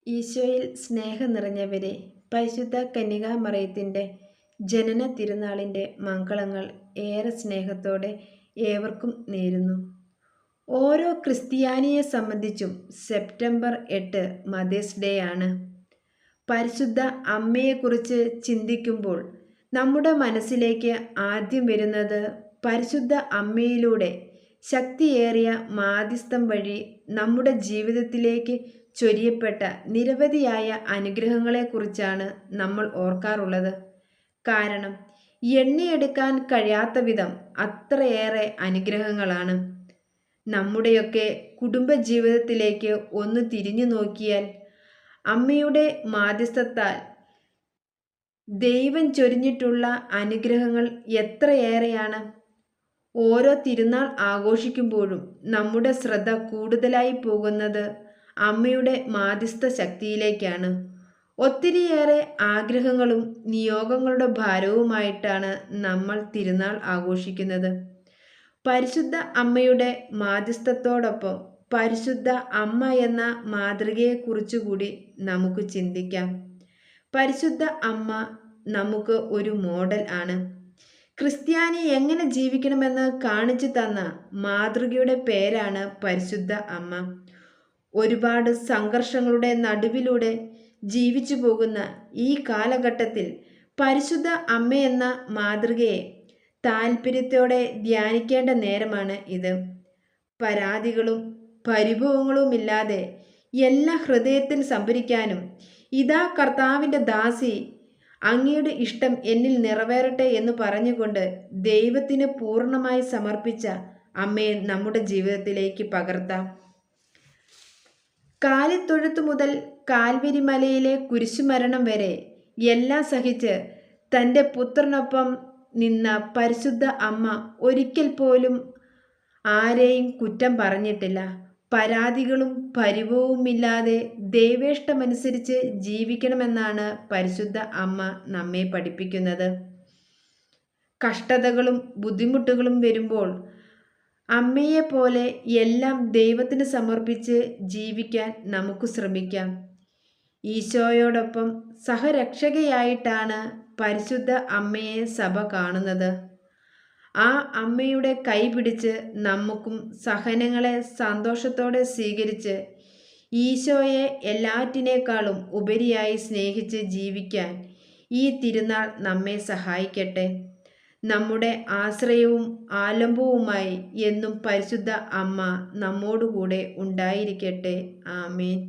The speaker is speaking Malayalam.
ഈശോയിൽ സ്നേഹം നിറഞ്ഞവരെ, പരിശുദ്ധ കന്യകാമറിയത്തിൻ്റെ ജനന തിരുനാളിൻ്റെ മംഗളങ്ങൾ ഏറെ സ്നേഹത്തോടെ ഏവർക്കും നേരുന്നു. ഓരോ ക്രിസ്ത്യാനിയെ സംബന്ധിച്ചും സെപ്റ്റംബർ 8 മദേഴ്സ് ഡേ ആണ്. പരിശുദ്ധ അമ്മയെക്കുറിച്ച് ചിന്തിക്കുമ്പോൾ നമ്മുടെ മനസ്സിലേക്ക് ആദ്യം വരുന്നത് പരിശുദ്ധ അമ്മയിലൂടെ ശക്തിയേറിയ മാധ്യസ്ഥം വഴി നമ്മുടെ ജീവിതത്തിലേക്ക് ചൊരിയപ്പെട്ട നിരവധിയായ അനുഗ്രഹങ്ങളെക്കുറിച്ചാണ് നമ്മൾ ഓർക്കാറുള്ളത്. കാരണം എണ്ണിയെടുക്കാൻ കഴിയാത്ത വിധം അത്രയേറെ അനുഗ്രഹങ്ങളാണ്. നമ്മുടെയൊക്കെ കുടുംബജീവിതത്തിലേക്ക് ഒന്ന് തിരിഞ്ഞു നോക്കിയാൽ അമ്മയുടെ മാധ്യസ്ഥത്താൽ ദൈവം ചൊരിഞ്ഞിട്ടുള്ള അനുഗ്രഹങ്ങൾ എത്രയേറെയാണ്. ഓരോ തിരുനാൾ ആഘോഷിക്കുമ്പോഴും നമ്മുടെ ശ്രദ്ധ കൂടുതലായി പോകുന്നത് അമ്മയുടെ മാധ്യസ്ഥ ശക്തിയിലേക്കാണ്. ഒത്തിരിയേറെ ആഗ്രഹങ്ങളും നിയോഗങ്ങളുടെ ഭാരവുമായിട്ടാണ് നമ്മൾ തിരുനാൾ ആഘോഷിക്കുന്നത്. പരിശുദ്ധ അമ്മയുടെ മാധ്യസ്ഥത്തോടൊപ്പം പരിശുദ്ധ അമ്മ എന്ന മാതൃകയെക്കുറിച്ചുകൂടി നമുക്ക് ചിന്തിക്കാം. പരിശുദ്ധ അമ്മ നമുക്ക് ഒരു മോഡൽ ആണ്. ക്രിസ്ത്യാനി എങ്ങനെ ജീവിക്കണമെന്ന് കാണിച്ചു തന്ന മാതൃകയുടെ പേരാണ് പരിശുദ്ധ അമ്മ. ഒരുപാട് സംഘർഷങ്ങളുടെ നടുവിലൂടെ ജീവിച്ചു പോകുന്ന ഈ കാലഘട്ടത്തിൽ പരിശുദ്ധ അമ്മയെന്ന മാതൃകയെ താല്പര്യത്തോടെ ധ്യാനിക്കേണ്ട നേരമാണ് ഇത്. പരാതികളും പരിഭവങ്ങളുമില്ലാതെ എല്ലാ ഹൃദയത്തിൽ സംഭരിക്കാനും, ഇതാ കർത്താവിൻ്റെ ദാസി, അങ്ങയുടെ ഇഷ്ടം എന്നിൽ നിറവേറട്ടെ എന്ന് പറഞ്ഞുകൊണ്ട് ദൈവത്തിന് പൂർണ്ണമായി സമർപ്പിച്ച അമ്മയെ നമ്മുടെ ജീവിതത്തിലേക്ക് പകർത്താം. കാലിത്തൊഴുത്ത് മുതൽ കാൽവരി മലയിലെ കുരിശുമരണം വരെ എല്ലാം സഹിച്ച് തൻ്റെ പുത്രനൊപ്പം നിന്ന പരിശുദ്ധ അമ്മ ഒരിക്കൽ പോലും ആരെയും കുറ്റം പറഞ്ഞിട്ടില്ല. പരാതികളും പരിഭവവുമില്ലാതെ ദൈവേഷ്ടമനുസരിച്ച് ജീവിക്കണമെന്നാണ് പരിശുദ്ധ അമ്മ നമ്മെ പഠിപ്പിക്കുന്നത്. കഷ്ടതകളും ബുദ്ധിമുട്ടുകളും വരുമ്പോൾ അമ്മയെപ്പോലെ എല്ലാം ദൈവത്തിന് സമർപ്പിച്ച് ജീവിക്കാൻ നമുക്ക് ശ്രമിക്കാം. ഈശോയോടൊപ്പം സഹരക്ഷകയായിട്ടാണ് പരിശുദ്ധ അമ്മയെ സഭ കാണുന്നത്. ആ അമ്മയുടെ കൈ പിടിച്ച് നമുക്കും സഹനങ്ങളെ സന്തോഷത്തോടെ സ്വീകരിച്ച് ഈശോയെ എല്ലാറ്റിനേക്കാളും ഉപരിയായി സ്നേഹിച്ച് ജീവിക്കാൻ ഈ തിരുനാൾ നമ്മെ സഹായിക്കട്ടെ. നമ്മുടെ ആശ്രയവും ആലംബവുമായി എന്നും പരിശുദ്ധ അമ്മ നമ്മോടുകൂടെ ഉണ്ടായിരിക്കട്ടെ. ആമേൻ.